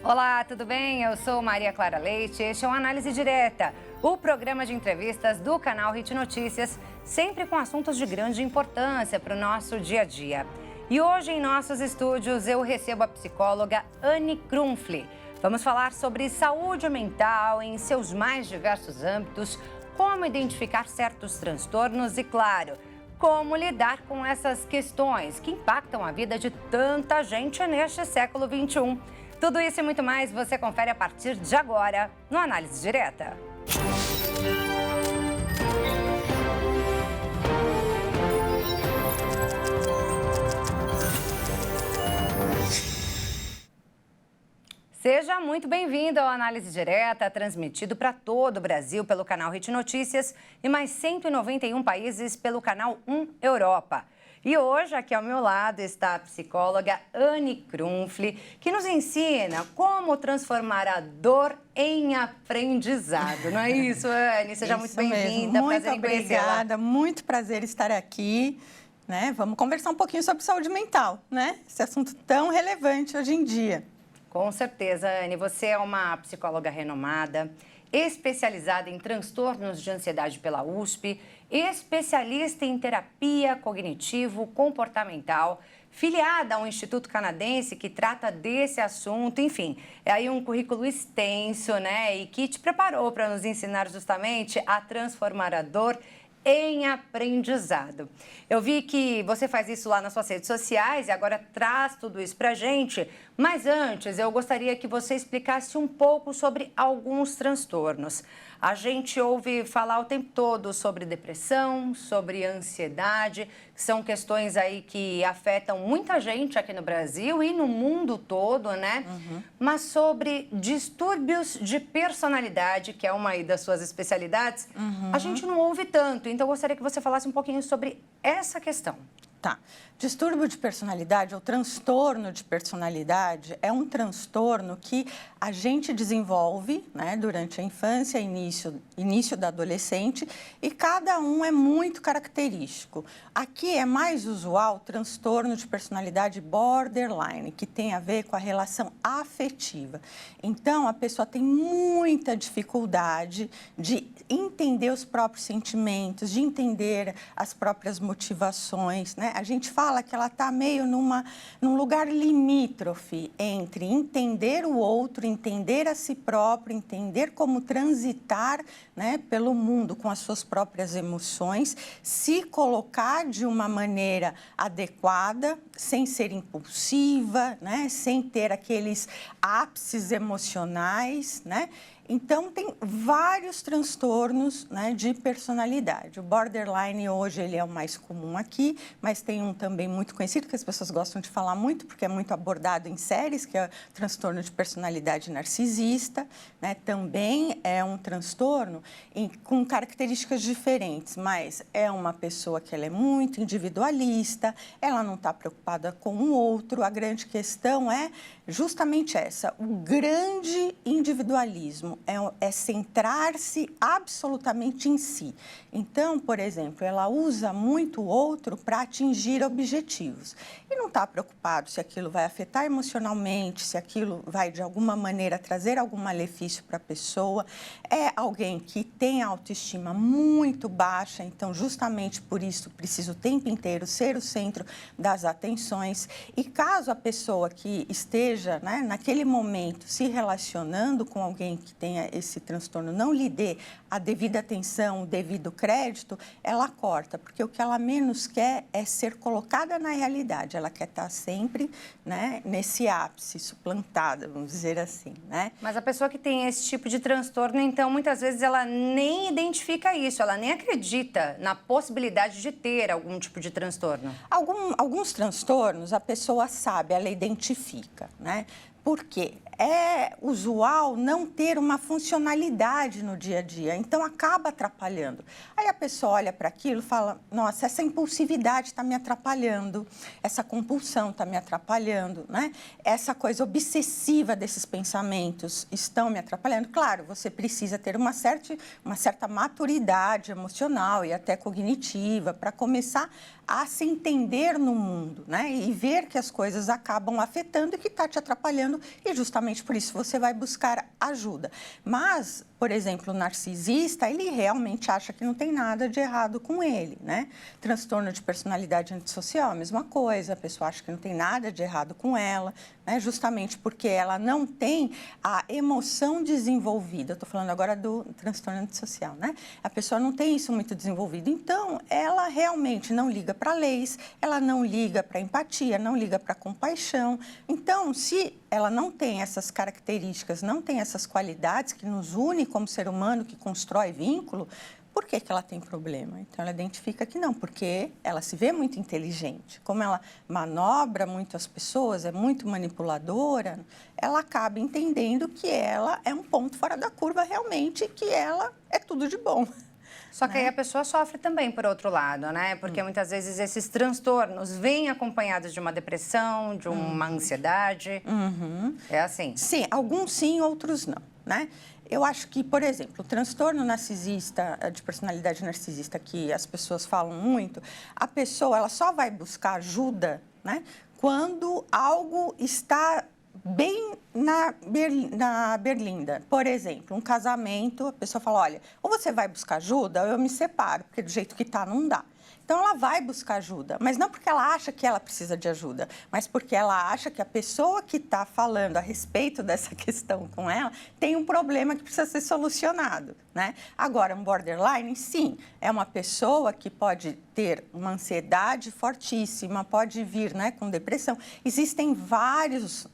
Olá, tudo bem? Eu sou Maria Clara Leite, este é o Análise Direta, o programa de entrevistas do canal Hit Notícias, sempre com assuntos de grande importância para o nosso dia a dia. E hoje em nossos estúdios eu recebo a psicóloga Anne Krumfli. Vamos falar sobre saúde mental em seus mais diversos âmbitos, como identificar certos transtornos e, claro, como lidar com essas questões que impactam a vida de tanta gente neste século XXI. Tudo isso e muito mais você confere a partir de agora no Análise Direta. Seja muito bem-vindo ao Análise Direta, transmitido para todo o Brasil pelo canal Hit Notícias e mais 191 países pelo canal 1 Europa. E hoje, aqui ao meu lado, está a psicóloga Anne Krumfli, que nos ensina como transformar a dor em aprendizado. Não é isso, Anne? Seja muito bem-vinda. Muito obrigada, muito prazer estar aqui. Vamos conversar um pouquinho sobre saúde mental, Esse assunto tão relevante hoje em dia. Com certeza, Anne. Você é uma psicóloga renomada, especializada em transtornos de ansiedade pela USP, especialista em terapia cognitivo-comportamental, filiada a um instituto canadense que trata desse assunto, enfim, é aí um currículo extenso, e que te preparou para nos ensinar justamente a transformar a dor em aprendizado. Eu vi que você faz isso lá nas suas redes sociais e agora traz tudo isso pra gente, mas antes eu gostaria que você explicasse um pouco sobre alguns transtornos. A gente ouve falar o tempo todo sobre depressão, sobre ansiedade, que são questões aí que afetam muita gente aqui no Brasil e no mundo todo, Mas sobre distúrbios de personalidade, que é uma aí das suas especialidades, a gente não ouve tanto. Então, eu gostaria que você falasse um pouquinho sobre essa questão. Tá. Distúrbio de personalidade ou transtorno de personalidade é um transtorno que a gente desenvolve durante a infância, início da adolescente, e cada um é muito característico. Aqui é mais usual o transtorno de personalidade borderline, que tem a ver com a relação afetiva. Então, a pessoa tem muita dificuldade de entender os próprios sentimentos, de entender as próprias motivações, A gente fala que ela está meio num lugar limítrofe entre entender o outro, entender a si próprio, entender como transitar pelo mundo com as suas próprias emoções, se colocar de uma maneira adequada, sem ser impulsiva, sem ter aqueles ápices emocionais, Então, tem vários transtornos de personalidade. O borderline hoje ele é o mais comum aqui, mas tem um também muito conhecido, que as pessoas gostam de falar muito, porque é muito abordado em séries, que é o transtorno de personalidade narcisista. Também é um transtorno com características diferentes, mas é uma pessoa que ela é muito individualista, ela não está preocupada com o outro. A grande questão é justamente essa, o grande individualismo. É centrar-se absolutamente em si. Então, por exemplo, ela usa muito o outro para atingir objetivos. E não está preocupado se aquilo vai afetar emocionalmente, se aquilo vai, de alguma maneira, trazer algum malefício para a pessoa. É alguém que tem autoestima muito baixa, então, justamente por isso, precisa o tempo inteiro ser o centro das atenções. E caso a pessoa que esteja, naquele momento, se relacionando com alguém que tenha esse transtorno, não lhe dê a devida atenção, o devido crédito, ela corta, porque o que ela menos quer é ser colocada na realidade. Ela quer estar sempre nesse ápice, suplantada, vamos dizer assim, Mas a pessoa que tem esse tipo de transtorno, então, muitas vezes ela nem identifica isso, ela nem acredita na possibilidade de ter algum tipo de transtorno. Alguns transtornos a pessoa sabe, ela identifica, Por quê? É usual não ter uma uma funcionalidade no dia a dia, então acaba atrapalhando. Aí a pessoa olha para aquilo e fala, nossa, essa impulsividade está me atrapalhando, essa compulsão está me atrapalhando, né? Essa coisa obsessiva desses pensamentos estão me atrapalhando. Claro, você precisa ter uma certa maturidade emocional e até cognitiva para começar a se entender no mundo, né? E ver que as coisas acabam afetando e que está te atrapalhando e justamente por isso você vai buscar ajuda. Mas, por exemplo, o narcisista, ele realmente acha que não tem nada de errado com ele, né? Transtorno de personalidade antissocial, a mesma coisa, a pessoa acha que não tem nada de errado com ela, né? Justamente porque ela não tem a emoção desenvolvida. Eu estou falando agora do transtorno antissocial, né? A pessoa não tem isso muito desenvolvido, então ela realmente não liga para leis, ela não liga para empatia, não liga para compaixão. Então, se ela não tem essas características, não tem essas qualidades que nos unem como ser humano, que constrói vínculo, por que ela tem problema? Então, ela identifica que não, porque ela se vê muito inteligente. Como ela manobra muito as pessoas, é muito manipuladora, ela acaba entendendo que ela é um ponto fora da curva realmente, que ela é tudo de bom. Só que aí a pessoa sofre também, por outro lado, né? Porque muitas vezes esses transtornos vêm acompanhados de uma depressão, de uma ansiedade. É assim? Sim, alguns sim, outros não, né? Eu acho que, por exemplo, o transtorno narcisista, de personalidade narcisista, que as pessoas falam muito, a pessoa ela só vai buscar ajuda, né, quando algo está bem na berlinda. Por exemplo, um casamento, a pessoa fala, olha, ou você vai buscar ajuda ou eu me separo, porque do jeito que está não dá. Então, ela vai buscar ajuda, mas não porque ela acha que ela precisa de ajuda, mas porque ela acha que a pessoa que está falando a respeito dessa questão com ela tem um problema que precisa ser solucionado, né? Agora, um borderline, sim, é uma pessoa que pode ter uma ansiedade fortíssima, pode vir, né, com depressão. Existem várias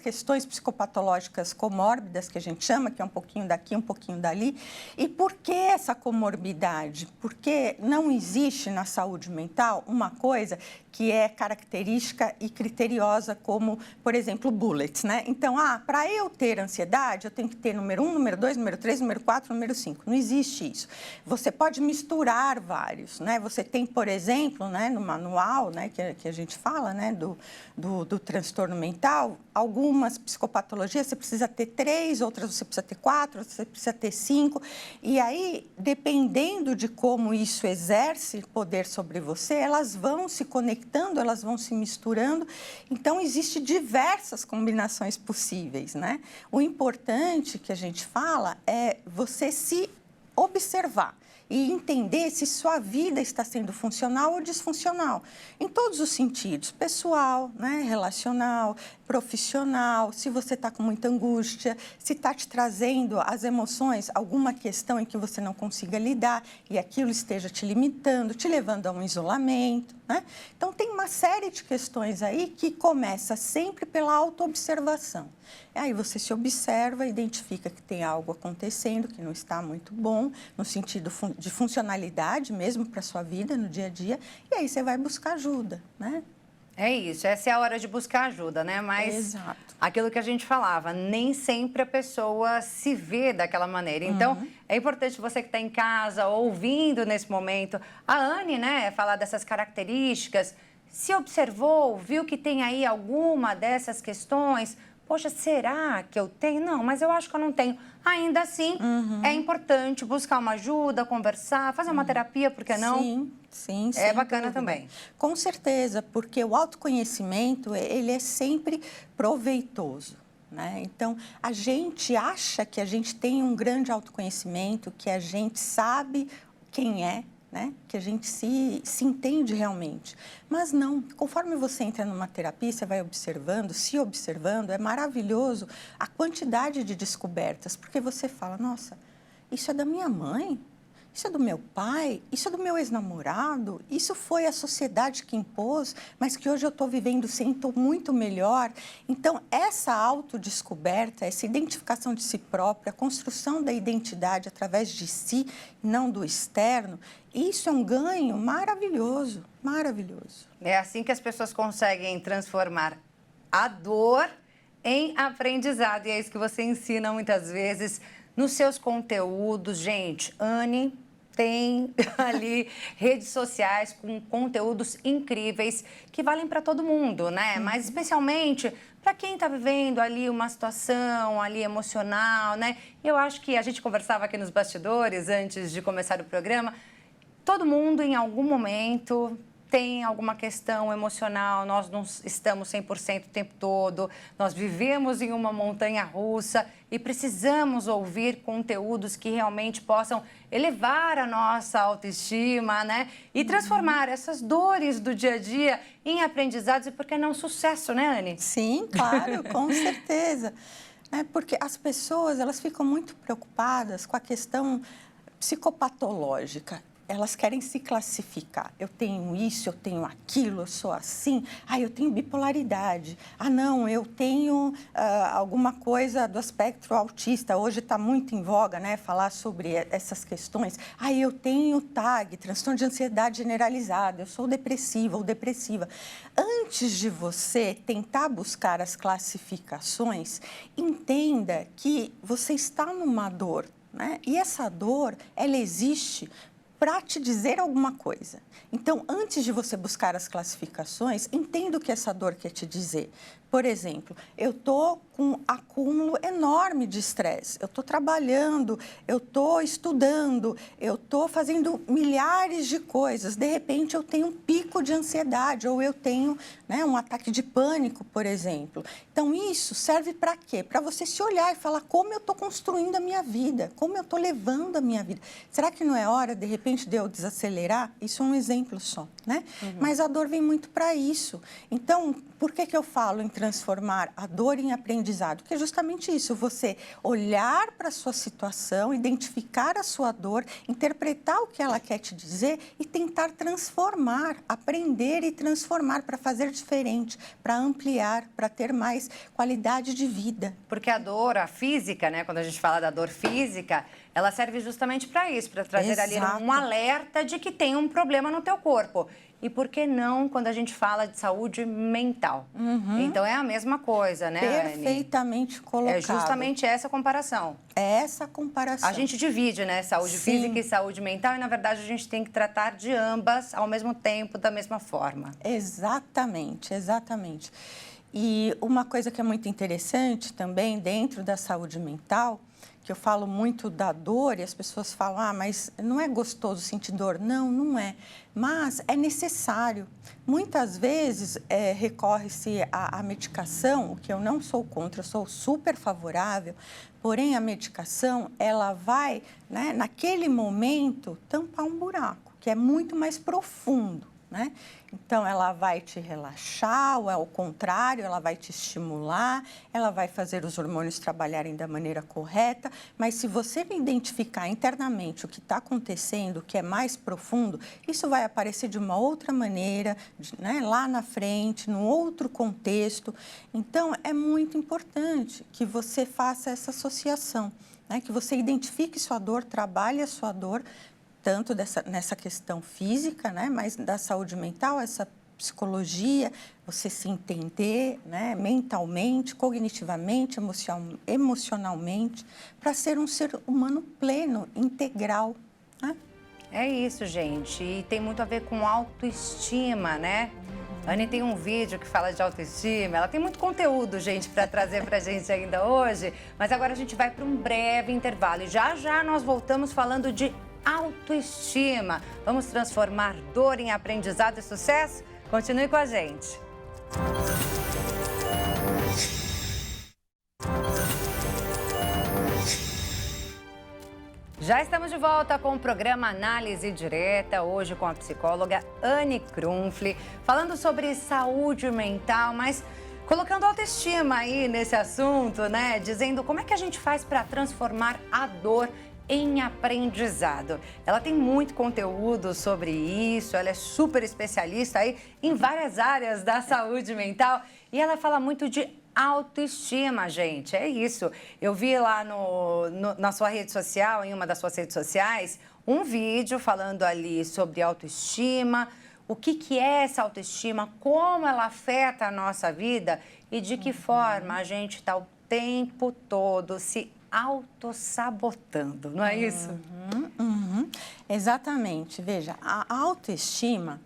questões psicopatológicas comórbidas, que a gente chama, que é um pouquinho daqui, um pouquinho dali. E por que essa comorbidade? Porque não existe na saúde mental uma coisa que é característica e criteriosa, como, por exemplo, bullets, né? Então, para eu ter ansiedade, eu tenho que ter número 1, número 2, número 3, número 4, número 5. Não existe isso. Você pode misturar vários, né? Você tem, por exemplo, né, no manual, né, que a gente fala, né, do transtorno mental, algumas psicopatologias você precisa ter 3, outras você precisa ter 4, outras você precisa ter 5. E aí, dependendo de como isso exerce poder sobre você, elas vão se conectando, elas vão se misturando. Então, existem diversas combinações possíveis, né? O importante que a gente fala é você se observar e entender se sua vida está sendo funcional ou disfuncional, em todos os sentidos, pessoal, né, relacional, profissional, se você está com muita angústia, se está te trazendo as emoções, alguma questão em que você não consiga lidar e aquilo esteja te limitando, te levando a um isolamento, né? Então, tem uma série de questões aí que começa sempre pela autoobservação. Aí você se observa, identifica que tem algo acontecendo que não está muito bom, no sentido de funcionalidade mesmo para a sua vida no dia a dia, e aí você vai buscar ajuda, né? É isso, essa é a hora de buscar ajuda, né? Mas Exato. aquilo que a gente falava, nem sempre a pessoa se vê daquela maneira. Então, é importante você que está em casa, ouvindo nesse momento, a Anne, né, falar dessas características, se observou, viu que tem aí alguma dessas questões. Poxa, será que eu tenho? Não, mas eu acho que eu não tenho. Ainda assim, é importante buscar uma ajuda, conversar, fazer uma terapia, por que não? Sim, é bacana também. Com certeza, porque o autoconhecimento, ele é sempre proveitoso, né? Então, a gente acha que a gente tem um grande autoconhecimento, que a gente sabe quem é, né? Que a gente se entende realmente. Mas não, conforme você entra numa terapia, você vai observando, se observando, é maravilhoso a quantidade de descobertas, porque você fala, nossa, isso é da minha mãe? Isso é do meu pai? Isso é do meu ex-namorado? Isso foi a sociedade que impôs, mas que hoje eu estou vivendo sem, estou muito melhor. Então, essa autodescoberta, essa identificação de si própria, a construção da identidade através de si, não do externo, isso é um ganho maravilhoso, maravilhoso. É assim que as pessoas conseguem transformar a dor em aprendizado. E é isso que você ensina muitas vezes nos seus conteúdos. Gente, Anne tem ali redes sociais com conteúdos incríveis que valem para todo mundo, né? Mas especialmente para quem está vivendo ali uma situação ali emocional, né? Eu acho que a gente conversava aqui nos bastidores antes de começar o programa. Todo mundo, em algum momento, tem alguma questão emocional, nós não estamos 100% o tempo todo, nós vivemos em uma montanha-russa e precisamos ouvir conteúdos que realmente possam elevar a nossa autoestima, né? E transformar essas dores do dia a dia em aprendizados e, por que não, sucesso, né, Anne? Sim, claro, com certeza. Porque as pessoas, elas ficam muito preocupadas com a questão psicopatológica. Elas querem se classificar. Eu tenho isso, eu tenho aquilo, eu sou assim. Eu tenho bipolaridade. Não, eu tenho alguma coisa do espectro autista. Hoje está muito em voga, né, falar sobre essas questões. Eu tenho TAG, transtorno de ansiedade generalizada. Eu sou depressiva ou depressiva. Antes de você tentar buscar as classificações, entenda que você está numa dor, né? E essa dor, ela existe para te dizer alguma coisa. Então, antes de você buscar as classificações, entenda o que essa dor quer te dizer. Por exemplo, eu estou com um acúmulo enorme de estresse. Eu estou trabalhando, eu estou estudando, eu estou fazendo milhares de coisas. De repente, eu tenho um pico de ansiedade ou eu tenho, né, um ataque de pânico, por exemplo. Então, isso serve para quê? Para você se olhar e falar como eu estou construindo a minha vida, como eu estou levando a minha vida. Será que não é hora, de repente, de eu desacelerar? Isso é um exemplo só, né? Mas a dor vem muito para isso. Então, por que eu falo em transformar a dor em aprendizado? Porque é justamente isso, você olhar para a sua situação, identificar a sua dor, interpretar o que ela quer te dizer e tentar transformar, aprender e transformar para fazer diferente, para ampliar, para ter mais qualidade de vida. Porque a dor, a física, né, quando a gente fala da dor física, ela serve justamente para isso, para trazer ali um alerta de que tem um problema no teu corpo. E por que não quando a gente fala de saúde mental? Então, é a mesma coisa, né, Perfeitamente colocado. É justamente essa comparação. É essa comparação. A gente divide, né, saúde física e saúde mental, e, na verdade, a gente tem que tratar de ambas ao mesmo tempo, da mesma forma. Exatamente, exatamente. E uma coisa que é muito interessante também dentro da saúde mental, que eu falo muito da dor e as pessoas falam, mas não é gostoso sentir dor. Não, não é. Mas é necessário. Muitas vezes recorre-se à medicação, o que eu não sou contra, eu sou super favorável, porém a medicação, ela vai, né, naquele momento, tampar um buraco, que é muito mais profundo, né? Então, ela vai te relaxar, ou ao contrário, ela vai te estimular, ela vai fazer os hormônios trabalharem da maneira correta, mas se você identificar internamente o que está acontecendo, o que é mais profundo, isso vai aparecer de uma outra maneira, né, lá na frente, num outro contexto. Então, é muito importante que você faça essa associação, né, que você identifique sua dor, trabalhe a sua dor, tanto nessa questão física, né, mas da saúde mental, essa psicologia, você se entender, né, mentalmente, cognitivamente, emocionalmente, para ser um ser humano pleno, integral, né? É isso, gente. E tem muito a ver com autoestima, né? A Anne tem um vídeo que fala de autoestima. Ela tem muito conteúdo, gente, para trazer para a gente ainda hoje. Mas agora a gente vai para um breve intervalo. E já já nós voltamos falando de autoestima. Vamos transformar dor em aprendizado e sucesso? Continue com a gente. Já estamos de volta com o programa Análise Direta, hoje com a psicóloga Anne Krumfli, falando sobre saúde mental, mas colocando autoestima aí nesse assunto, né? Dizendo como é que a gente faz para transformar a dor em aprendizado. Ela tem muito conteúdo sobre isso, ela é super especialista aí em várias áreas da saúde mental e ela fala muito de autoestima, gente, é isso. Eu vi lá na sua rede social, em uma das suas redes sociais, um vídeo falando ali sobre autoestima, o que é essa autoestima, como ela afeta a nossa vida e de que forma a gente está o tempo todo se autossabotando, não é isso? Exatamente. Veja, a autoestima,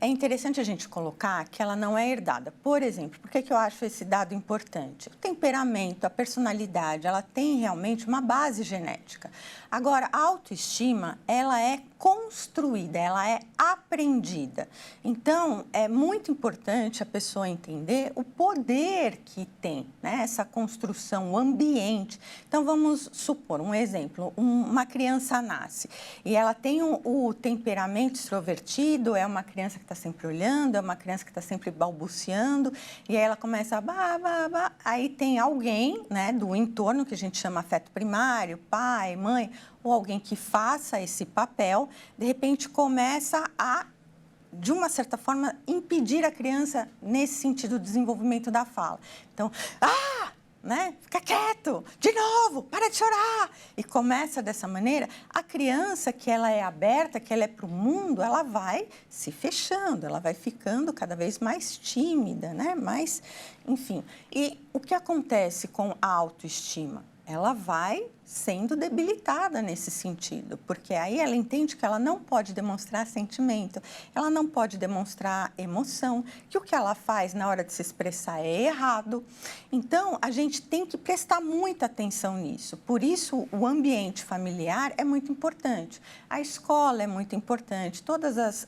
é interessante a gente colocar que ela não é herdada. Por exemplo, por que eu acho esse dado importante? O temperamento, a personalidade, ela tem realmente uma base genética. Agora, a autoestima, ela é construída, ela é aprendida. Então, é muito importante a pessoa entender o poder que tem, né, essa construção, o ambiente. Então, vamos supor um exemplo, uma criança nasce e ela tem o temperamento extrovertido, é uma criança que está sempre olhando, é uma criança que está sempre balbuciando, e aí ela começa a aí tem alguém, né, do entorno, que a gente chama afeto primário, pai, mãe, ou alguém que faça esse papel, de repente começa a, de uma certa forma, impedir a criança nesse sentido do desenvolvimento da fala. Então, né? Fica quieto, de novo, para de chorar. E começa dessa maneira, a criança que ela é aberta, que ela é para o mundo, ela vai se fechando, ela vai ficando cada vez mais tímida, né? Mais, enfim. E o que acontece com a autoestima? Ela vai sendo debilitada nesse sentido, porque aí ela entende que ela não pode demonstrar sentimento, ela não pode demonstrar emoção, que o que ela faz na hora de se expressar é errado. Então, a gente tem que prestar muita atenção nisso. Por isso, o ambiente familiar é muito importante, a escola é muito importante, todas as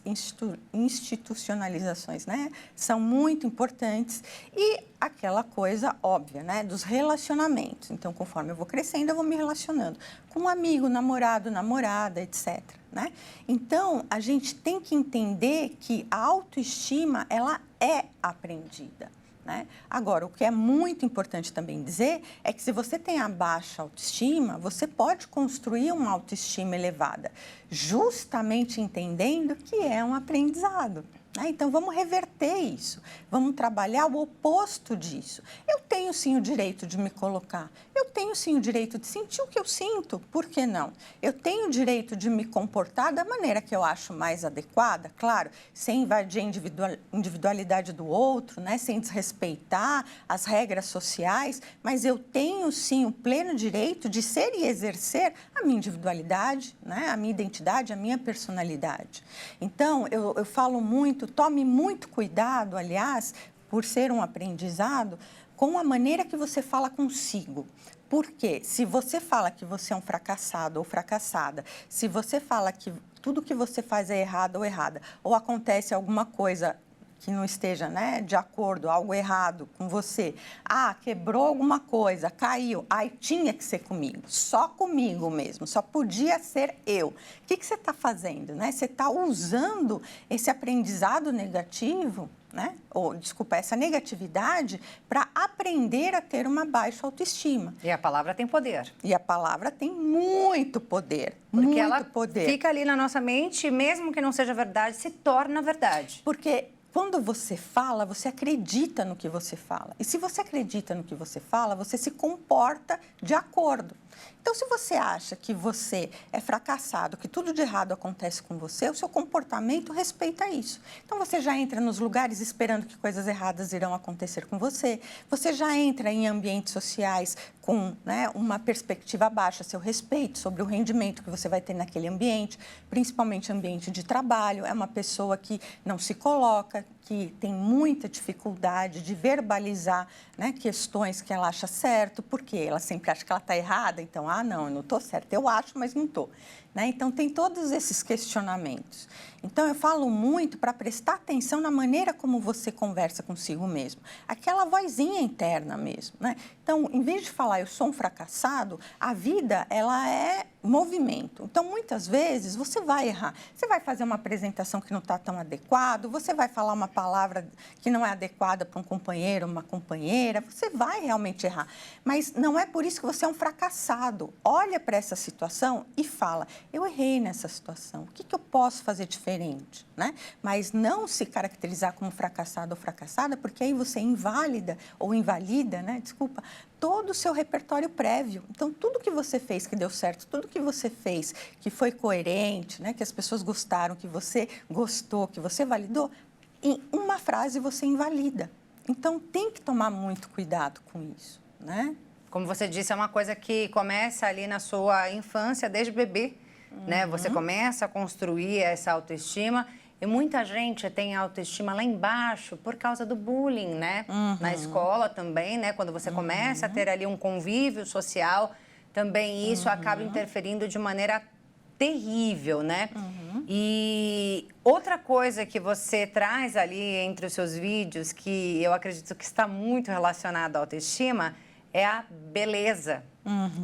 institucionalizações, né, são muito importantes, e aquela coisa óbvia, né, dos relacionamentos. Então, conforme eu vou crescendo, eu vou me relacionando com um amigo, namorado, namorada, etc. Né? Então, a gente tem que entender que a autoestima, ela é aprendida. Né? Agora, o que é muito importante também dizer é que se você tem a baixa autoestima, você pode construir uma autoestima elevada, justamente entendendo que é um aprendizado. Então, vamos reverter isso, vamos trabalhar o oposto disso. Eu tenho, sim, o direito de me colocar, eu tenho, sim, o direito de sentir o que eu sinto, por que não? Eu tenho o direito de me comportar da maneira que eu acho mais adequada, claro, sem invadir a individualidade do outro, né? Sem desrespeitar as regras sociais, mas eu tenho, sim, o pleno direito de ser e exercer a minha individualidade, né? A minha identidade, a minha personalidade. Então, eu falo muito, tome muito cuidado, aliás, por ser um aprendizado, com a maneira que você fala consigo. Porque se você fala que você é um fracassado ou fracassada, se você fala que tudo que você faz é errado ou errada, ou acontece alguma coisa que não esteja, né, de acordo, algo errado com você. Quebrou alguma coisa, caiu. Tinha que ser comigo, só comigo mesmo, só podia ser eu. O que você está fazendo? Né? Você está usando esse aprendizado negativo, né? Essa negatividade para aprender a ter uma baixa autoestima. E a palavra tem poder. E a palavra tem muito poder, porque muito ela poder. Fica ali na nossa mente, mesmo que não seja verdade, se torna verdade. Porque quando você fala, você acredita no que você fala. E se você acredita no que você fala, você se comporta de acordo. Então, se você acha que você é fracassado, que tudo de errado acontece com você, o seu comportamento respeita isso. Então, você já entra nos lugares esperando que coisas erradas irão acontecer com você. Você já entra em ambientes sociais com, né, uma perspectiva baixa a seu respeito sobre o rendimento que você vai ter naquele ambiente, principalmente ambiente de trabalho. É uma pessoa que não se coloca, que tem muita dificuldade de verbalizar, né, questões que ela acha certo, porque ela sempre acha que ela está errada, então, não, eu não estou certa, eu acho, mas não estou. Né? Então, tem todos esses questionamentos. Então, eu falo muito para prestar atenção na maneira como você conversa consigo mesmo. Aquela vozinha interna mesmo. Né? Então, em vez de falar, eu sou um fracassado, a vida, ela é movimento. Então, muitas vezes, você vai errar. Você vai fazer uma apresentação que não está tão adequado, você vai falar uma palavra que não é adequada para um companheiro, uma companheira, você vai realmente errar. Mas não é por isso que você é um fracassado. Olha para essa situação e fala, eu errei nessa situação, o que eu posso fazer diferente? diferente, né? Mas não se caracterizar como fracassado ou fracassada, porque aí você inválida ou invalida, né? Desculpa, todo o seu repertório prévio. Então, tudo que você fez que deu certo, tudo que você fez que foi coerente, né? Que as pessoas gostaram, que você gostou, que você validou, em uma frase você invalida. Então, tem que tomar muito cuidado com isso, né? Como você disse, é uma coisa que começa ali na sua infância, desde bebê, né? Você começa a construir essa autoestima e muita gente tem autoestima lá embaixo por causa do bullying, né? Na escola também, né? Quando você começa a ter ali um convívio social, também isso acaba interferindo de maneira terrível, né? E outra coisa que você traz ali entre os seus vídeos, que eu acredito que está muito relacionada à autoestima, é a beleza.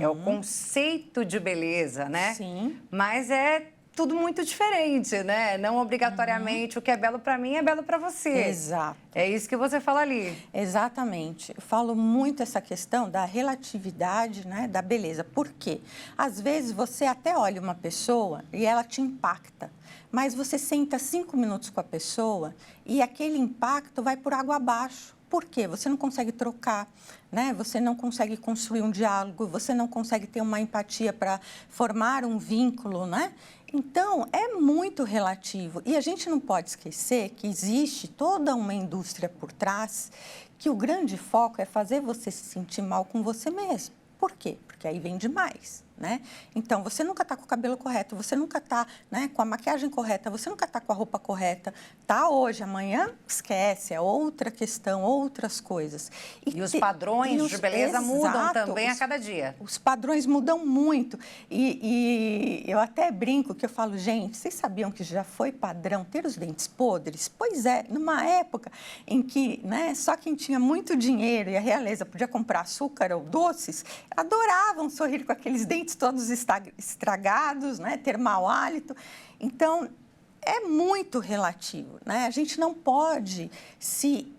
É o conceito de beleza, né? Sim. Mas é tudo muito diferente, né? Não obrigatoriamente o que é belo para mim é belo para você. Exato. É isso que você fala ali. Exatamente. Eu falo muito essa questão da relatividade, né, da beleza. Por quê? Às vezes você até olha uma pessoa e ela te impacta, mas você senta 5 minutos com a pessoa e aquele impacto vai por água abaixo. Por quê? Você não consegue trocar, né? Você não consegue construir um diálogo, você não consegue ter uma empatia para formar um vínculo, né? Então, é muito relativo. E a gente não pode esquecer que existe toda uma indústria por trás, que o grande foco é fazer você se sentir mal com você mesmo. Por quê? Porque aí vende mais, né? Então, você nunca está com o cabelo correto, você nunca está, né, com a maquiagem correta, você nunca está com a roupa correta. Tá hoje, amanhã, esquece, é outra questão, outras coisas. E os padrões de beleza mudam também a cada dia. Os padrões mudam muito. E eu até brinco que eu falo, gente, vocês sabiam que já foi padrão ter os dentes podres? Pois é, numa época em que, né, só quem tinha muito dinheiro e a realeza podia comprar açúcar ou doces, adoravam sorrir com aqueles dentes todos estragados, né, ter mau hálito. Então, é muito relativo, né? A gente não pode se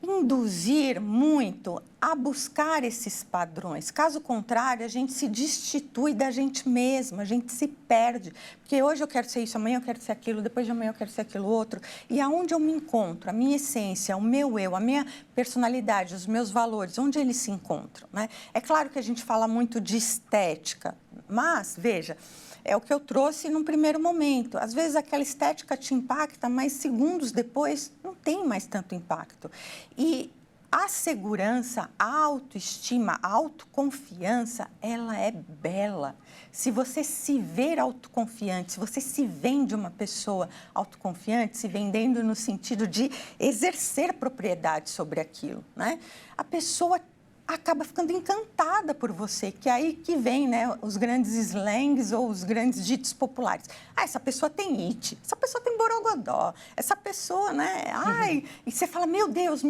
induzir muito a buscar esses padrões. Caso contrário, a gente se destitui da gente mesma, a gente se perde. Porque hoje eu quero ser isso, amanhã eu quero ser aquilo, depois de amanhã eu quero ser aquilo outro. E aonde eu me encontro, a minha essência, o meu eu, a minha personalidade, os meus valores, onde eles se encontram, né? É claro que a gente fala muito de estética, mas, veja, é o que eu trouxe num primeiro momento. Às vezes aquela estética te impacta, mas segundos depois não tem mais tanto impacto. E a segurança, a autoestima, a autoconfiança, ela é bela. Se você se ver autoconfiante, se você se vende uma pessoa autoconfiante, se vendendo no sentido de exercer propriedade sobre aquilo, né? A pessoa acaba ficando encantada por você, que é aí que vem, né, os grandes slangs ou os grandes ditos populares. Ah, essa pessoa tem it, essa pessoa tem borogodó, essa pessoa, né, ai... E você fala, meu Deus,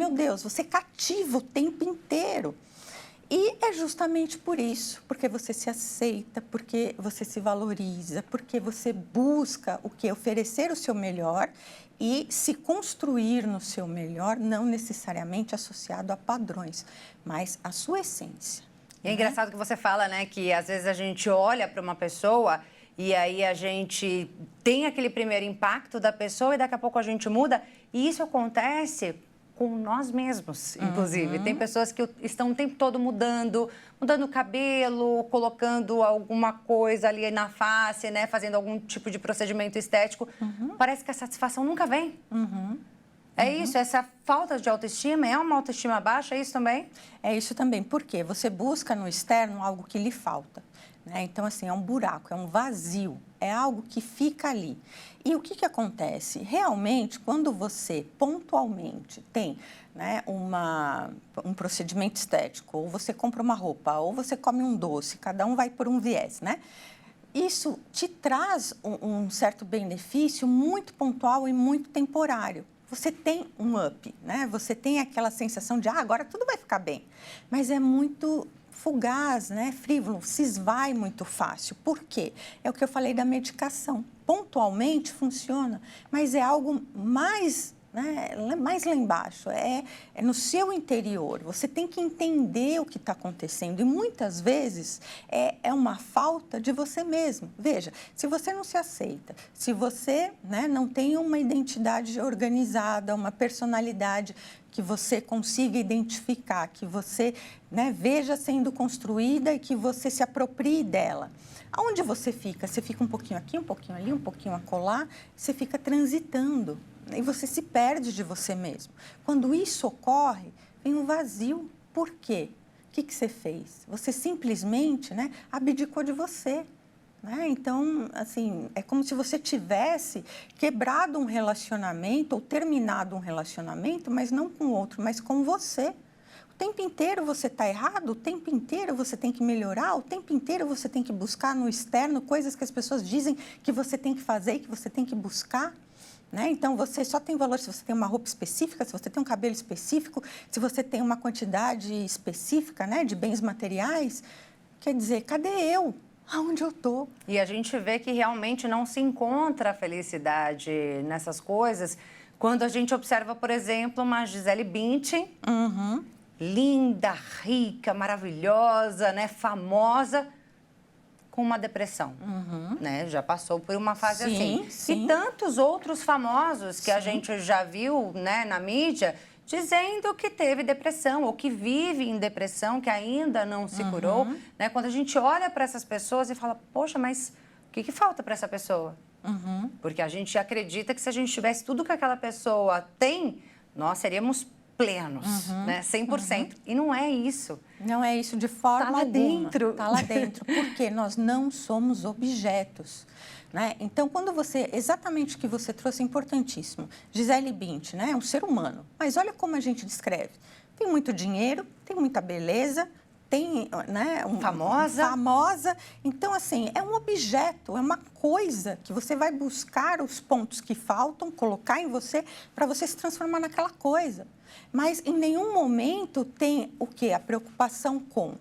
você cativa o tempo inteiro. E é justamente por isso, porque você se aceita, porque você se valoriza, porque você busca o que? Oferecer o seu melhor e se construir no seu melhor, não necessariamente associado a padrões, mas a sua essência. E é engraçado que você fala, né, que às vezes a gente olha para uma pessoa e aí a gente tem aquele primeiro impacto da pessoa e daqui a pouco a gente muda. E isso acontece com nós mesmos, inclusive. Tem pessoas que estão o tempo todo mudando o cabelo, colocando alguma coisa ali na face, né? Fazendo algum tipo de procedimento estético. Parece que a satisfação nunca vem. É isso? Essa falta de autoestima é uma autoestima baixa? É isso também? É isso também. Por quê? Você busca no externo algo que lhe falta, né? Então, assim, é um buraco, é um vazio, é algo que fica ali. E o que acontece? Realmente, quando você pontualmente tem, né, um procedimento estético, ou você compra uma roupa, ou você come um doce, cada um vai por um viés, né? Isso te traz um certo benefício muito pontual e muito temporário. Você tem um up, né? Você tem aquela sensação de, agora tudo vai ficar bem. Mas é muito fugaz, né? Frívolo, se esvai muito fácil. Por quê? É o que eu falei da medicação. Pontualmente funciona, mas é algo mais, né? Mais lá embaixo, é no seu interior. Você tem que entender o que está acontecendo e muitas vezes é uma falta de você mesmo. Veja, se você não se aceita, se você, né, não tem uma identidade organizada, uma personalidade que você consiga identificar, que você, né, veja sendo construída e que você se aproprie dela. Aonde você fica? Você fica um pouquinho aqui, um pouquinho ali, um pouquinho acolá, você fica transitando e você se perde de você mesmo. Quando isso ocorre, vem um vazio. Por quê? O que você fez? Você simplesmente, né, abdicou de você. Né? Então, assim, é como se você tivesse quebrado um relacionamento ou terminado um relacionamento, mas não com o outro, mas com você. O tempo inteiro você está errado, o tempo inteiro você tem que melhorar, o tempo inteiro você tem que buscar no externo coisas que as pessoas dizem que você tem que fazer e que você tem que buscar. Né? Então, você só tem valor se você tem uma roupa específica, se você tem um cabelo específico, se você tem uma quantidade específica, né, de bens materiais. Quer dizer, cadê eu? Aonde eu estou? E a gente vê que realmente não se encontra a felicidade nessas coisas quando a gente observa, por exemplo, uma Gisele Bündchen, linda, rica, maravilhosa, né, famosa, com uma depressão, né? Já passou por uma fase assim. Sim. E tantos outros famosos que a gente já viu, né, na mídia, dizendo que teve depressão ou que vive em depressão, que ainda não se curou, né? Quando a gente olha para essas pessoas e fala, poxa, mas o que falta para essa pessoa? Porque a gente acredita que se a gente tivesse tudo que aquela pessoa tem, nós seríamos plenos, né? 100%. E não é isso. Não é isso de forma alguma. Tá lá dentro. Tá lá dentro, porque nós não somos objetos. Né? Então, quando você, exatamente o que você trouxe é importantíssimo. Gisele Bündchen, né? É um ser humano. Mas olha como a gente descreve. Tem muito dinheiro, tem muita beleza, tem, né, famosa. Então, assim, é um objeto, é uma coisa que você vai buscar os pontos que faltam, colocar em você, para você se transformar naquela coisa. Mas, em nenhum momento tem o quê? A preocupação com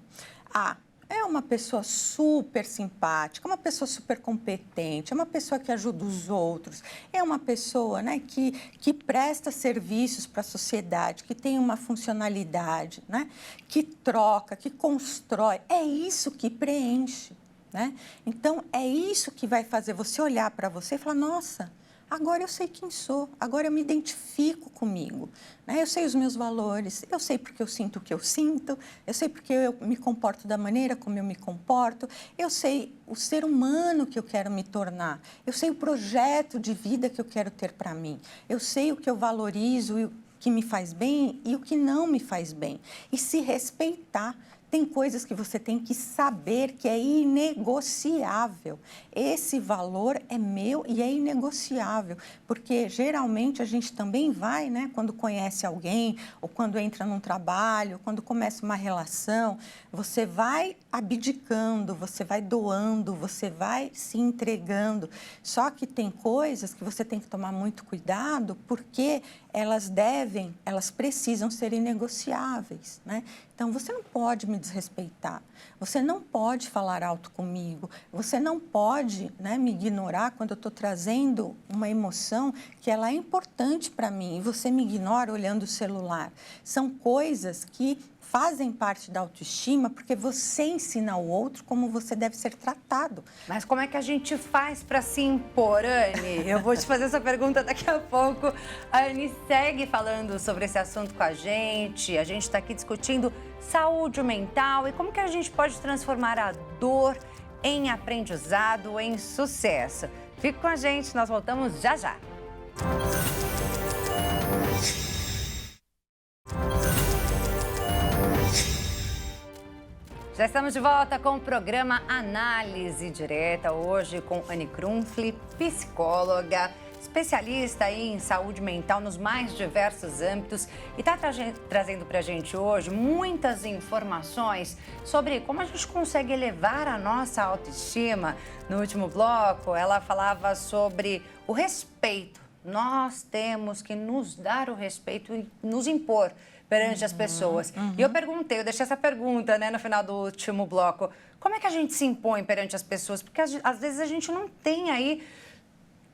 é uma pessoa super simpática, uma pessoa super competente, é uma pessoa que ajuda os outros, é uma pessoa, né, que presta serviços para a sociedade, que tem uma funcionalidade, né, que troca, que constrói. É isso que preenche. Né? Então, é isso que vai fazer você olhar para você e falar, nossa, agora eu sei quem sou, agora eu me identifico comigo, né? Eu sei os meus valores, eu sei porque eu sinto o que eu sinto, eu sei porque eu me comporto da maneira como eu me comporto, eu sei o ser humano que eu quero me tornar, eu sei o projeto de vida que eu quero ter para mim, eu sei o que eu valorizo e o que me faz bem e o que não me faz bem. E se respeitar. Tem coisas que você tem que saber que é inegociável. Esse valor é meu e é inegociável, porque geralmente a gente também vai, né, quando conhece alguém, ou quando entra num trabalho, quando começa uma relação, você vai abdicando, você vai doando, você vai se entregando. Só que tem coisas que você tem que tomar muito cuidado, porque elas precisam ser inegociáveis, né? Então, você não pode me desrespeitar, você não pode falar alto comigo, você não pode, né, me ignorar quando eu estou trazendo uma emoção que ela é importante para mim e você me ignora olhando o celular. São coisas que fazem parte da autoestima porque você ensina ao outro como você deve ser tratado. Mas como é que a gente faz para se impor, Anne? Eu vou te fazer essa pergunta daqui a pouco. A Anne segue falando sobre esse assunto com a gente está aqui discutindo saúde mental e como que a gente pode transformar a dor em aprendizado, em sucesso. Fique com a gente, nós voltamos já já. Já estamos de volta com o programa Análise Direta, hoje com Anne Krumfli, psicóloga, especialista em saúde mental nos mais diversos âmbitos e está trazendo para a gente hoje muitas informações sobre como a gente consegue elevar a nossa autoestima. No último bloco, ela falava sobre o respeito. Nós temos que nos dar o respeito e nos impor perante as pessoas. E eu deixei essa pergunta, né, no final do último bloco. Como é que a gente se impõe perante as pessoas? Porque às vezes a gente não tem aí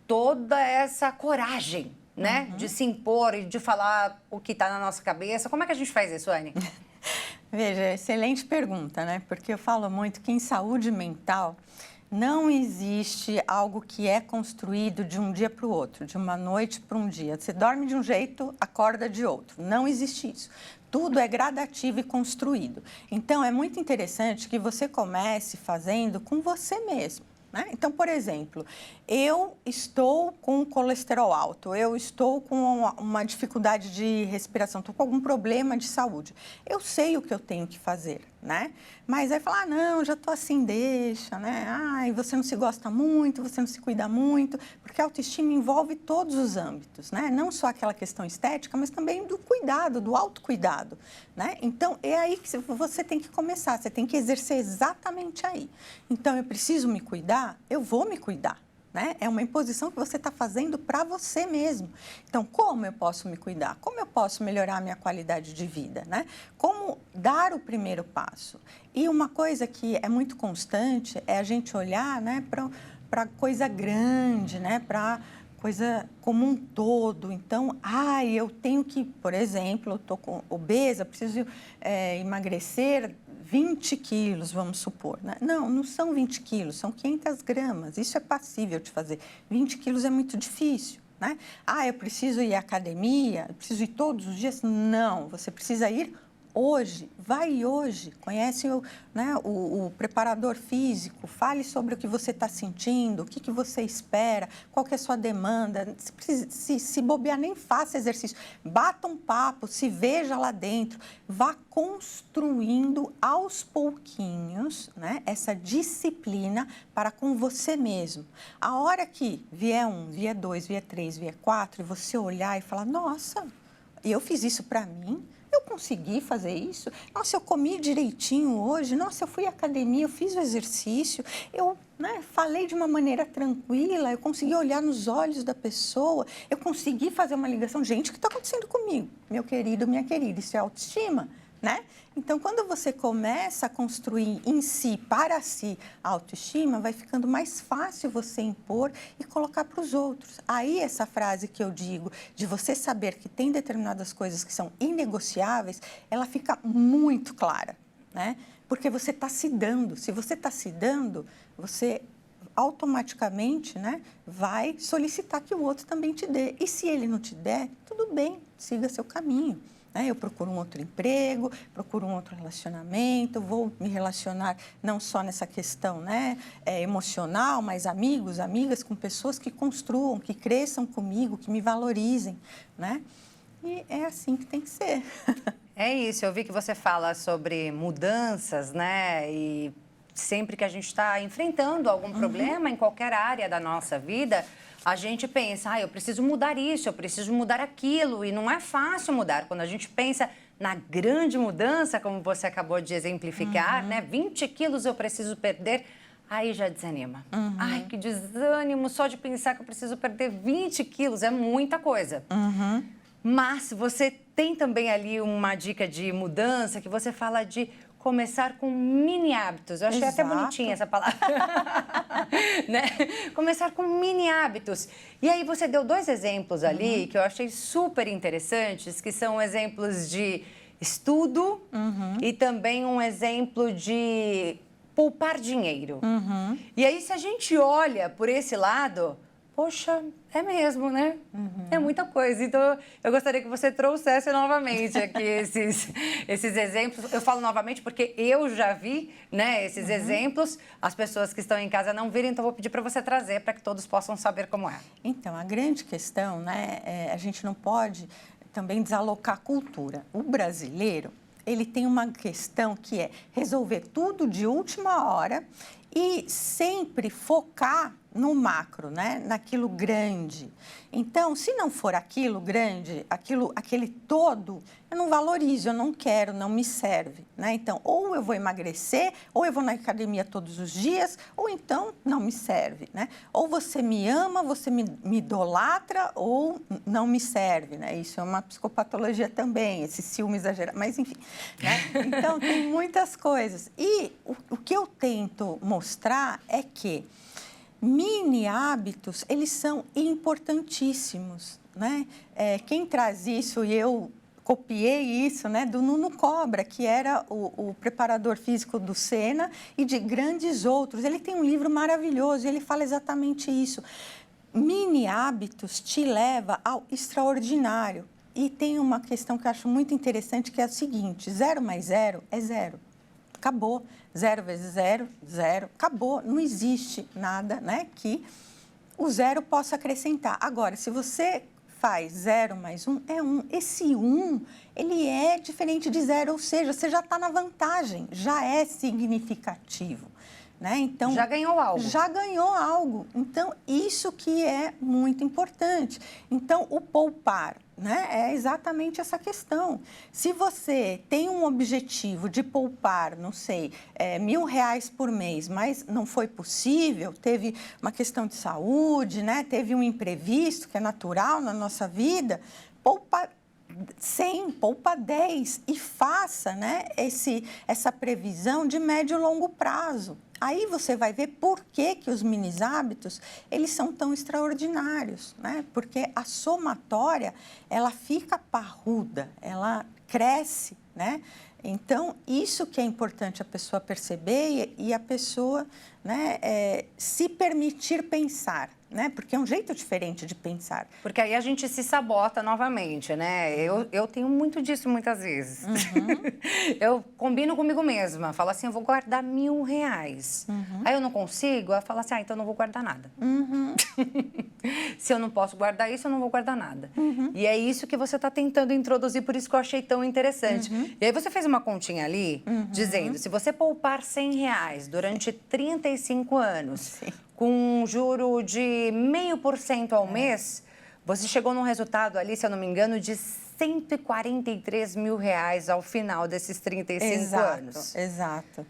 toda essa coragem, né? De se impor e de falar o que está na nossa cabeça. Como é que a gente faz isso, Anne? Veja, excelente pergunta, né? Porque eu falo muito que em saúde mental não existe algo que é construído de um dia para o outro, de uma noite para um dia. Você dorme de um jeito, acorda de outro. Não existe isso. Tudo é gradativo e construído. Então, é muito interessante que você comece fazendo com você mesmo, né? Então, por exemplo, eu estou com colesterol alto, eu estou com uma dificuldade de respiração, estou com algum problema de saúde. Eu sei o que eu tenho que fazer, né? Mas aí falar, não, já estou assim, deixa, né? Ai, você não se gosta muito, você não se cuida muito, porque a autoestima envolve todos os âmbitos, né? Não só aquela questão estética, mas também do cuidado, do autocuidado, né? Então, é aí que você tem que começar, você tem que exercer exatamente aí. Então, eu preciso me cuidar, eu vou me cuidar. Né? É uma imposição que você está fazendo para você mesmo. Então, como eu posso me cuidar? Como eu posso melhorar a minha qualidade de vida? Né? Como dar o primeiro passo? E uma coisa que é muito constante é a gente olhar, né, para coisa grande, né, para coisa como um todo. Então, eu tenho que, por exemplo, eu estou obesa, preciso emagrecer 20 quilos, vamos supor, né? Não, não são 20 quilos, são 500 gramas. Isso é passível de fazer. 20 quilos é muito difícil, né? Eu preciso ir à academia, eu preciso ir todos os dias? Não, você precisa ir hoje, vai hoje, conhece o preparador físico, fale sobre o que você está sentindo, o que você espera, qual que é a sua demanda, se bobear, nem faça exercício, bata um papo, se veja lá dentro, vá construindo aos pouquinhos, né, essa disciplina para com você mesmo. A hora que vier 1, vier 2, vier 3, vier 4, e você olhar e falar, nossa, eu fiz isso para mim, eu consegui fazer isso? Nossa, eu comi direitinho hoje? Nossa, eu fui à academia, eu fiz o exercício, eu falei de uma maneira tranquila, eu consegui olhar nos olhos da pessoa, eu consegui fazer uma ligação. Gente, o que está acontecendo comigo? Meu querido, minha querida, isso é autoestima, né? Então, quando você começa a construir em si, para si, a autoestima, vai ficando mais fácil você impor e colocar para os outros. Aí, essa frase que eu digo, de você saber que tem determinadas coisas que são inegociáveis, ela fica muito clara, né? Porque você está se dando. Se você está se dando, você automaticamente, né, vai solicitar que o outro também te dê. E se ele não te der, tudo bem, siga seu caminho. Eu procuro um outro emprego, procuro um outro relacionamento, vou me relacionar não só nessa questão, né, emocional, mas amigos, amigas, com pessoas que construam, que cresçam comigo, que me valorizem, né? E é assim que tem que ser. É isso, eu vi que você fala sobre mudanças, né? E sempre que a gente está enfrentando algum problema em qualquer área da nossa vida, a gente pensa, eu preciso mudar isso, eu preciso mudar aquilo, e não é fácil mudar. Quando a gente pensa na grande mudança, como você acabou de exemplificar, né? 20 quilos eu preciso perder, aí já desanima. Ai, que desânimo só de pensar que eu preciso perder 20 quilos, é muita coisa. Mas você tem também ali uma dica de mudança que você fala de começar com mini hábitos. Eu achei até bonitinha essa palavra. Né? Começar com mini hábitos. E aí você deu 2 exemplos ali que eu achei super interessantes, que são exemplos de estudo e também um exemplo de poupar dinheiro. E aí, se a gente olha por esse lado, poxa, é mesmo, né? É muita coisa. Então, eu gostaria que você trouxesse novamente aqui esses exemplos. Eu falo novamente porque eu já vi, né, esses exemplos. As pessoas que estão em casa não viram, então vou pedir para você trazer para que todos possam saber como é. Então, a grande questão, né, a gente não pode também desalocar a cultura. O brasileiro, ele tem uma questão que é resolver tudo de última hora e sempre focar no macro, né? Naquilo grande. Então, se não for aquilo grande, aquele todo, eu não valorizo, eu não quero, não me serve, né? Então, ou eu vou emagrecer, ou eu vou na academia todos os dias, ou então não me serve, né? Ou você me ama, você me idolatra, ou não me serve, né? Isso é uma psicopatologia também, esse ciúme exagerado, mas enfim, né? Então, tem muitas coisas. E o que eu tento mostrar é que mini hábitos, eles são importantíssimos, né? Quem traz isso, e eu copiei isso, né, do Nuno Cobra, que era o preparador físico do Senna e de grandes outros. Ele tem um livro maravilhoso e ele fala exatamente isso. Mini hábitos te leva ao extraordinário. E tem uma questão que eu acho muito interessante, que é a seguinte: 0 mais 0 é 0. Acabou. 0 vezes 0, 0. Acabou. Não existe nada, né, que o 0 possa acrescentar. Agora, se você faz 0 mais 1, é 1. Esse 1, ele é diferente de 0, ou seja, você já está na vantagem, já é significativo. Né? Então, já ganhou algo. Já ganhou algo. Então, isso que é muito importante. Então, o poupar, né, é exatamente essa questão. Se você tem um objetivo de poupar, não sei, R$1.000 por mês, mas não foi possível, teve uma questão de saúde, né, teve um imprevisto que é natural na nossa vida, poupa 100, poupa 10 e faça, né, essa previsão de médio e longo prazo. Aí você vai ver por que os mini hábitos, eles são tão extraordinários, né? Porque a somatória, ela fica parruda, ela cresce, né? Então, isso que é importante a pessoa perceber e a pessoa, né, se permitir pensar, né? Porque é um jeito diferente de pensar. Porque aí a gente se sabota novamente, né? Eu tenho muito disso muitas vezes. Uhum. Eu combino comigo mesma, falo assim, eu vou guardar R$1.000. Uhum. Aí eu não consigo, eu falo assim, então eu não vou guardar nada. Uhum. Se eu não posso guardar isso, eu não vou guardar nada. Uhum. E é isso que você está tentando introduzir, por isso que eu achei tão interessante. Uhum. E aí você fez uma continha ali, dizendo, se você poupar R$100 durante 35 anos... Sim. Com um juro de 0,5% ao mês, você chegou num resultado ali, se eu não me engano, de R$143 mil ao final desses 35 anos. Exato.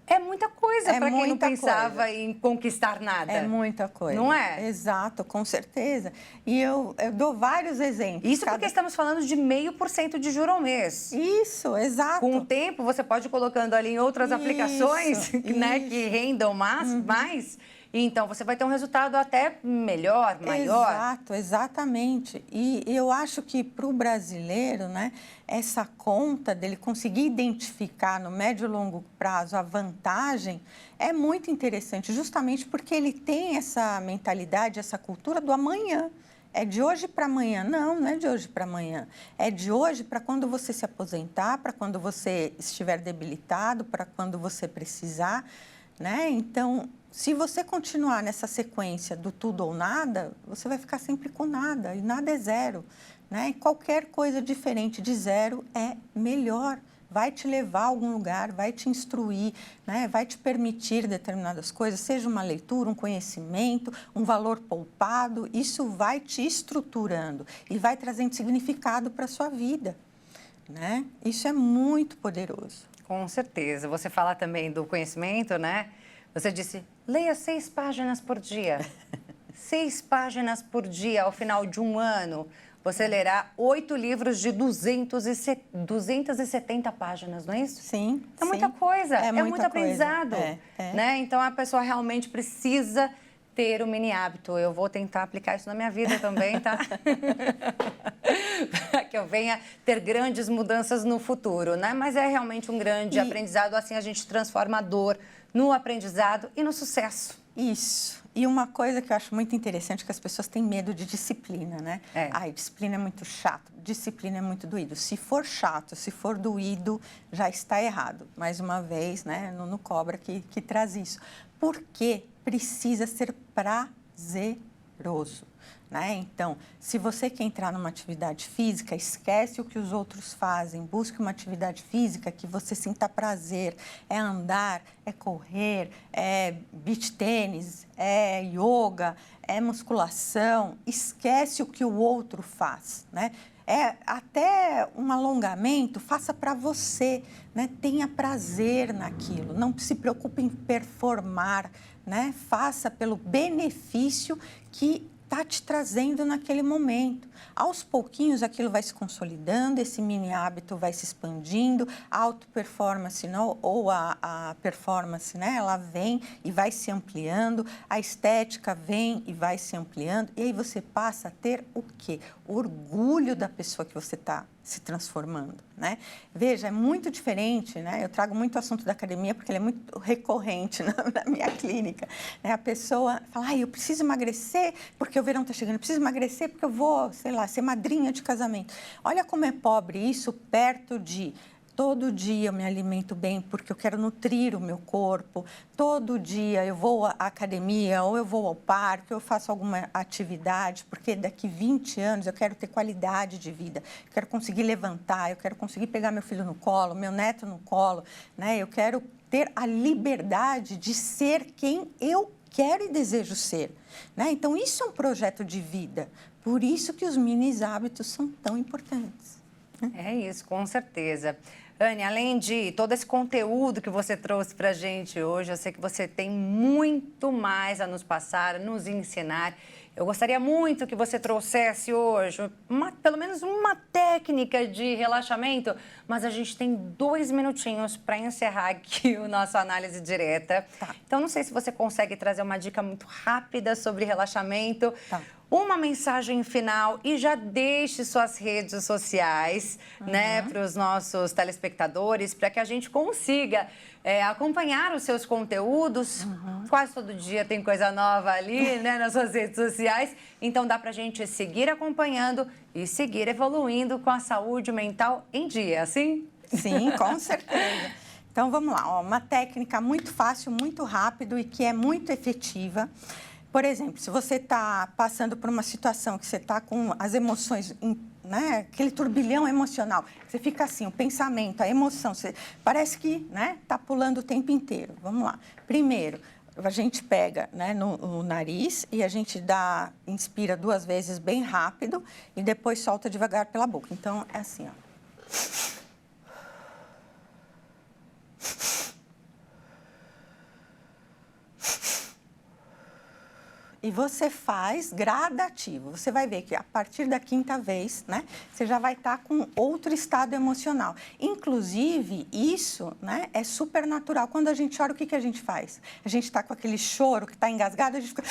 É muita coisa para quem não pensava em conquistar nada. É muita coisa. Não é? Exato, com certeza. E eu dou vários exemplos. Isso porque estamos falando de 0,5% de juro ao mês. Isso, exato. Com o tempo, você pode ir colocando ali em outras aplicações, né, que rendam mais. Então, você vai ter um resultado até melhor, maior. Exato, exatamente. E eu acho que para o brasileiro, né, essa conta dele conseguir identificar no médio e longo prazo a vantagem é muito interessante, justamente porque ele tem essa mentalidade, essa cultura do amanhã. É de hoje para amanhã. Não é de hoje para amanhã. É de hoje para quando você se aposentar, para quando você estiver debilitado, para quando você precisar, né? Então, se você continuar nessa sequência do tudo ou nada, você vai ficar sempre com nada, e nada é zero, né? E qualquer coisa diferente de zero é melhor, vai te levar a algum lugar, vai te instruir, né? Vai te permitir determinadas coisas, seja uma leitura, um conhecimento, um valor poupado, isso vai te estruturando e vai trazendo significado para a sua vida, né? Isso é muito poderoso. Com certeza. Você fala também do conhecimento, né? Você disse, leia 6 páginas por dia. 6 páginas por dia ao final de um ano. Você lerá 8 livros de 270 páginas, não é isso? Sim. É muita coisa, é muito aprendizado. É. Né? Então, a pessoa realmente precisa ter o mini hábito. Eu vou tentar aplicar isso na minha vida também, tá? Para que eu venha ter grandes mudanças no futuro, né? Mas é realmente um grande aprendizado. Assim, a gente transforma a dor no aprendizado e no sucesso. Isso. E uma coisa que eu acho muito interessante é que as pessoas têm medo de disciplina, né? Ai, disciplina é muito chato, disciplina é muito doído. Se for chato, se for doído, já está errado. Mais uma vez, né? Nuno Cobra que traz isso. Porque precisa ser prazeroso, né? Então, se você quer entrar numa atividade física, esquece o que os outros fazem, busque uma atividade física que você sinta prazer, é andar, é correr, é beach tênis, é yoga, é musculação, esquece o que o outro faz, né? Até um alongamento, faça para você, né? Tenha prazer naquilo, não se preocupe em performar, né? Faça pelo benefício que está te trazendo naquele momento. Aos pouquinhos, aquilo vai se consolidando, esse mini hábito vai se expandindo, a auto-performance ou a performance, né, ela vem e vai se ampliando, a estética vem e vai se ampliando, e aí você passa a ter o quê? Orgulho da pessoa que você está se transformando, né? Veja, é muito diferente, né? Eu trago muito o assunto da academia porque ele é muito recorrente na minha clínica, né? A pessoa fala, eu preciso emagrecer porque o verão está chegando, eu preciso emagrecer porque eu vou, sei lá, ser madrinha de casamento. Olha como é pobre isso perto de... Todo dia eu me alimento bem porque eu quero nutrir o meu corpo. Todo dia eu vou à academia ou eu vou ao parque, eu faço alguma atividade, porque daqui 20 anos eu quero ter qualidade de vida. Eu quero conseguir levantar, eu quero conseguir pegar meu filho no colo, meu neto no colo, né? Eu quero ter a liberdade de ser quem eu quero e desejo ser, né? Então, isso é um projeto de vida. Por isso que os mini hábitos são tão importantes. É isso, com certeza. Anne, além de todo esse conteúdo que você trouxe para a gente hoje, eu sei que você tem muito mais a nos passar, a nos ensinar. Eu gostaria muito que você trouxesse hoje pelo menos uma técnica de relaxamento, mas a gente tem 2 minutinhos para encerrar aqui o nosso análise direta. Tá. Então, não sei se você consegue trazer uma dica muito rápida sobre relaxamento. Tá. Uma mensagem final e já deixe suas redes sociais, né, para os nossos telespectadores, para que a gente consiga acompanhar os seus conteúdos. Quase todo dia tem coisa nova ali, né, nas suas redes sociais. Então, dá para a gente seguir acompanhando e seguir evoluindo com a saúde mental em dia, assim? Sim, com certeza. Então, vamos lá. Uma técnica muito fácil, muito rápido e que é muito efetiva. Por exemplo, se você está passando por uma situação que você está com as emoções, né, aquele turbilhão emocional, você fica assim, o pensamento, a emoção, parece que está pulando o tempo inteiro. Vamos lá. Primeiro, a gente pega, né, no nariz e a gente inspira 2 vezes bem rápido e depois solta devagar pela boca. Então, é assim, ó. E você faz gradativo. Você vai ver que a partir da 5ª vez, né, você já vai estar com outro estado emocional. Inclusive, isso, né, é super natural. Quando a gente chora, o que a gente faz? A gente está com aquele choro que está engasgado, a gente fica...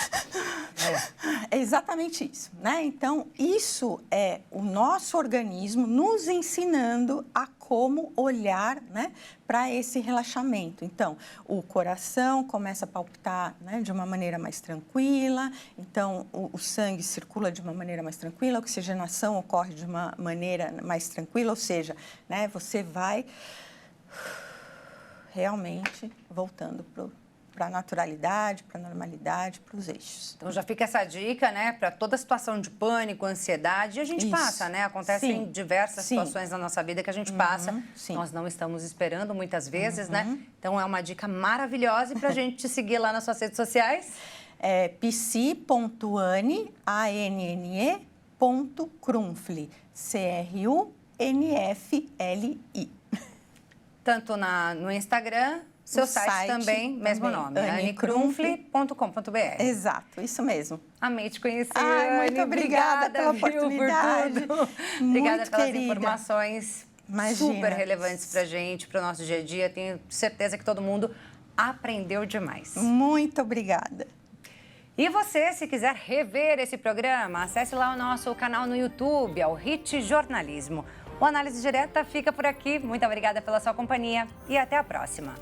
É exatamente isso, né? Então, isso é o nosso organismo nos ensinando a como olhar, né, para esse relaxamento. Então, o coração começa a palpitar, né, de uma maneira mais tranquila, então o sangue circula de uma maneira mais tranquila, a oxigenação ocorre de uma maneira mais tranquila, ou seja, né, você vai realmente voltando para a naturalidade, para a normalidade, para os eixos. Então, já fica essa dica, né, para toda situação de pânico, ansiedade, e a gente passa, né? Acontecem diversas situações na nossa vida que a gente passa. Nós não estamos esperando muitas vezes, né? Então, é uma dica maravilhosa. E para a gente te seguir lá nas suas redes sociais? É psi.anne, anne.krunfli, Crunfli. Tanto no Instagram... Seu site também, mesmo nome, annekrunfli.com.br. Exato, isso mesmo. Amei te conhecer, muito obrigada pela oportunidade. Por tudo. Obrigada pelas informações super relevantes para a gente, para o nosso dia a dia. Tenho certeza que todo mundo aprendeu demais. Muito obrigada. E você, se quiser rever esse programa, acesse lá o nosso canal no YouTube, é o Hit Jornalismo. O Análise Direta fica por aqui. Muito obrigada pela sua companhia e até a próxima.